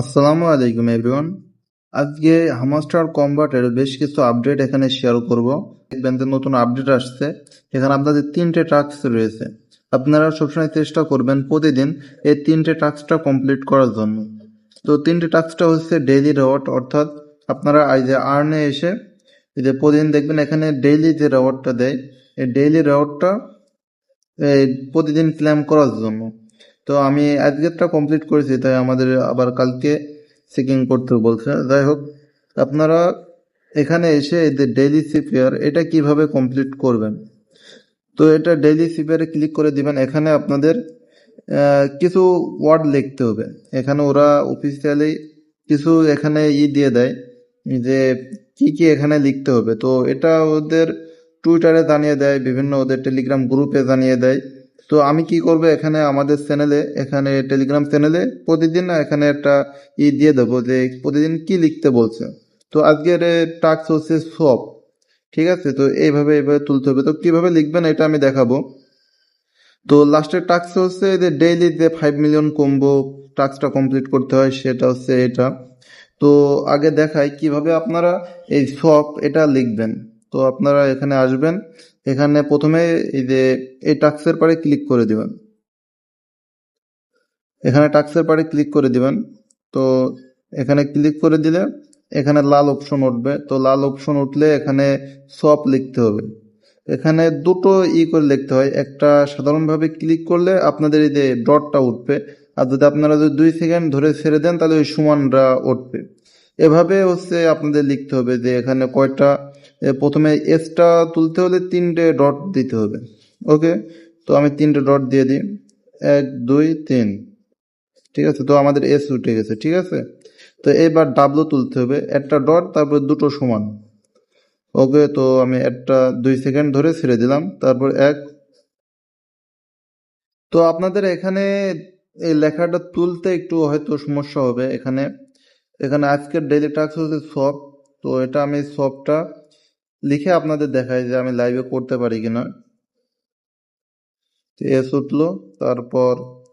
আসসালামু আলাইকুম এভরিওয়ান। আজকে হামাস্টার কম্বাটের বেশ কিছু আপডেট এখানে শেয়ার করব। দেখবেন যে নতুন আপডেট আসছে। এখানে আপনাদের 3টে টাস্ক রয়েছে। আপনারা সবসময় চেষ্টা করবেন প্রতিদিন এই 3টে টাস্কটা কমপ্লিট করার জন্য। তো 3টে টাস্কটা হচ্ছে ডেইলি রিওয়ার্ড, অর্থাৎ আপনারা এই যে আর্নে এসে এই যে প্রতিদিন দেখবেন এখানে ডেইলি যে রিওয়ার্ডটা দেয়, এই ডেইলি রিওয়ার্ডটা এই প্রতিদিন ক্লেম করার জন্য। তো আমি আজকেরটা কমপ্লিট করেছি, তাই আমাদের আবার কালকে চেকিং করতে বলছে। যাই হোক, আপনারা এখানে এসে এই যে ডেইলি সিপিআর এটা কিভাবে কমপ্লিট করবেন। তো এটা ডেইলি সিপিআরে ক্লিক করে দিবেন। এখানে আপনাদের কিছু ওয়ার্ড লিখতে হবে। এখানে ওরা অফিসিয়ালি কিছু এখানে দিয়ে দেয় যে কি কি এখানে লিখতে হবে। তো এটা ওদের টুইটারে জানিয়ে দেয়, বিভিন্ন ওদের টেলিগ্রাম গ্রুপে জানিয়ে দেয়। তো আমি কি করব, এখানে আমাদের চ্যানেলে, এখানে টেলিগ্রাম চ্যানেলে প্রতিদিন না এখানে একটা দিয়ে দেবো যে প্রতিদিন কি লিখতে বলছে। তো আজকের টাস্ক হচ্ছে সব, ঠিক আছে। তো এইভাবে তুলতে হবে। তো কিভাবে লিখবেন এটা আমি দেখাবো। তো লাস্টের টাস্ক হচ্ছে যে ডেইলি যে 5 মিলিয়ন কম্বো টাস্কটা কমপ্লিট করতে হয়, সেটা হচ্ছে এটা। তো আগে দেখাই কিভাবে আপনারা এই সব এটা লিখবেন। তো আপনারা এখানে আসবেন, এখানে প্রথমে এই যে এই টাস্কের পারে ক্লিক করে দিবেন। এখানে টাস্কের পারে ক্লিক করে দিবেন। তো এখানে ক্লিক করে দিলে এখানে লাল অপশন উঠবে। তো লাল অপশন উঠলে এখানে সব লিখতে হবে। এখানে দুটো করে লিখতে হয়। একটা সাধারণভাবে ক্লিক করলে আপনাদের এই যে ডটটা উঠবে, আর যদি আপনারা যদি 2 সেকেন্ড ধরে ছেড়ে দেন তাহলে ওই সমানটা উঠবে। এভাবে হচ্ছে আপনাদের লিখতে হবে যে এখানে কয়টা, প্রথমে এসটা তুলতে হলে 3টে ডট দিতে হবে। ওকে, তো আমি 3টে ডট দিয়ে দিই, 1 2 3, ঠিক আছে। তো আমাদের এস উঠে গেছে, ঠিক আছে। তো এবার ডাব্লু তুলতে হবে, একটা ডট তারপর দুটো সমান। ওকে, তো আমি একটা 2 সেকেন্ড ধরে ছেড়ে দিলাম, তারপর 1। তো আপনাদের এখানে এই লেখাটা তুলতে একটু হয়তো সমস্যা হবে। এখানে এখানে আজকের ডেইলি টাস্ক হচ্ছে সব। তো এটা আমি সবটা লিখে আপনাদের দেখাই যে আমি লাইভে করতে পারি কিনা। এস উঠলো, তারপর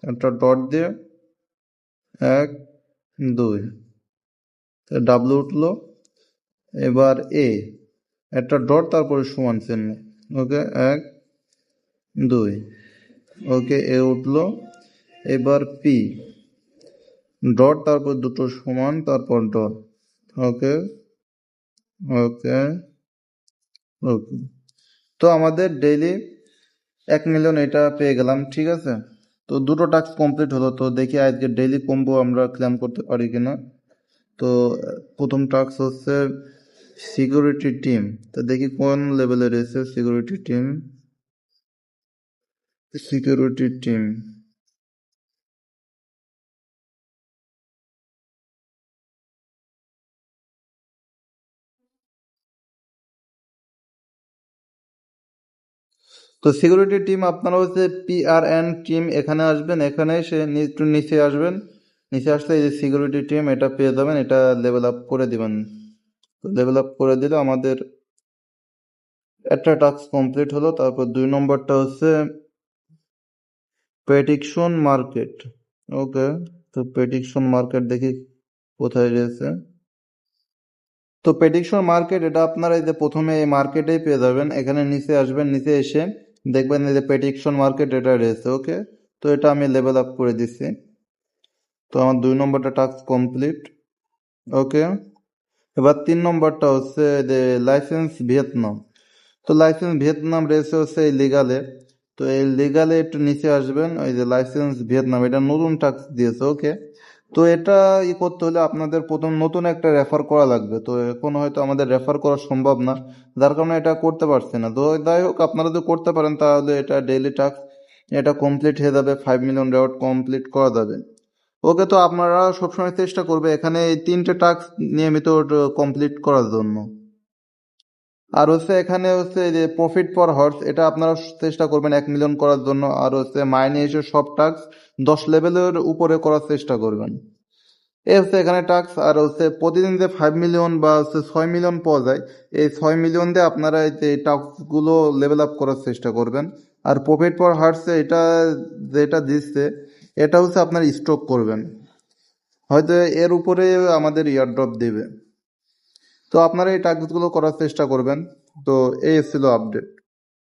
একটা ডট দিয়ে 1 2, ডাব্লু উঠলো, এবার এ একটা ডট তারপরে সমান চিহ্ন। ওকে, 1 2, ওকে এ উঠলো। এবার পি ডট তারপর দুটো সমান তারপর ডট। ওকে ওকে ওকে, তো আমাদের ডেইলি 1 মিলিয়ন এটা পেয়ে গেলাম, ঠিক আছে। তো দুটো টাস্ক কমপ্লিট হলো। তো দেখি আজকে ডেইলি কম্বো আমরা ক্লেম করতে পারি কিনা। তো প্রথম টাস্ক হচ্ছে সিকিউরিটি টিম। তো দেখি কোন লেভেলে রয়েছে সিকিউরিটি টিম। সিকিউরিটি টিম, তো সিকিউরিটি টিম আপনারা হচ্ছে PRN টিম, এখানে আসবেন। এখানে এসে একটু নিচে আসবেন। নিচে আসলে এই যে সিকিউরিটি টিম এটা পেয়ে যাবেন। এটা লেভেল আপ করে দিবেন। তো লেভেল আপ করে দিলে আমাদের একটা টাস্ক কমপ্লিট হলো। তারপর 2 নম্বরটা হচ্ছে প্রেডিকশন মার্কেট। ওকে, তো প্রেডিকশন মার্কেট দেখি কোথায় রয়েছে। তো প্রেডিকশন মার্কেট এটা আপনারা এই যে প্রথমে এই মার্কেটেই পেয়ে যাবেন। এখানে নিচে আসবেন, নিচে এসে দেখবেন এই যে প্রেডিকশন মার্কেট এটা রয়েছে। ওকে, তো এটা আমি লেভেল আপ করে দিচ্ছি। তো আমার 2 নম্বরটা টাস্ক কমপ্লিট। ওকে, এবার 3 নম্বরটা হচ্ছে যে লাইসেন্স ভিয়েতনাম। তো লাইসেন্স ভিয়েতনাম রয়েছে হচ্ছে এই লিগালে। তো এই লিগালে একটু নিচে আসবেন, ওই যে লাইসেন্স ভিয়েতনাম এটা নতুন টাস্ক দিয়েছে। ওকে, তো এটা করতে হলে আপনাদের প্রথম নতুন একটা রেফার করা লাগবে। তো এখন হয়তো আমাদের রেফার করা সম্ভব না, যার কারণে এটা করতে পারছি না। তো যাই হোক, আপনারা যদি করতে পারেন তাহলে এটা ডেইলি টাস্ক এটা কমপ্লিট হয়ে যাবে, 5 মিলিয়ন রেওয়ার্ড কমপ্লিট করা যাবে। ওকে, তো আপনারা সবসময় চেষ্টা করবে এখানে এই 3টে টাস্ক নিয়মিত কমপ্লিট করার জন্য। আর হচ্ছে এখানে হচ্ছে এই যে প্রফিট পার হর্স এটা আপনারা চেষ্টা করবেন 1 মিলিয়ন করার জন্য। আর হচ্ছে মাইনে এসে সব টাস্ক 10 লেভেলের উপরে করার চেষ্টা করবেন। এই হচ্ছে এখানে টাস্ক। আর হচ্ছে প্রতিদিন যে 5 মিলিয়ন বা হচ্ছে 6 মিলিয়ন পাওয়া যায়, এই 6 মিলিয়ন দিয়ে আপনারা এই যে টাস্কগুলো লেভেল আপ করার চেষ্টা করবেন। আর প্রফিট পার হার্টসে এটা যেটা দিচ্ছে এটা হচ্ছে আপনার স্টক করবেন। হয়তো এর উপরে আমাদের ইয়ারড্রপ দেবে। তো আপনারা এই টাস্কগুলো করার চেষ্টা করবেন। তো এই ছিল আপডেট।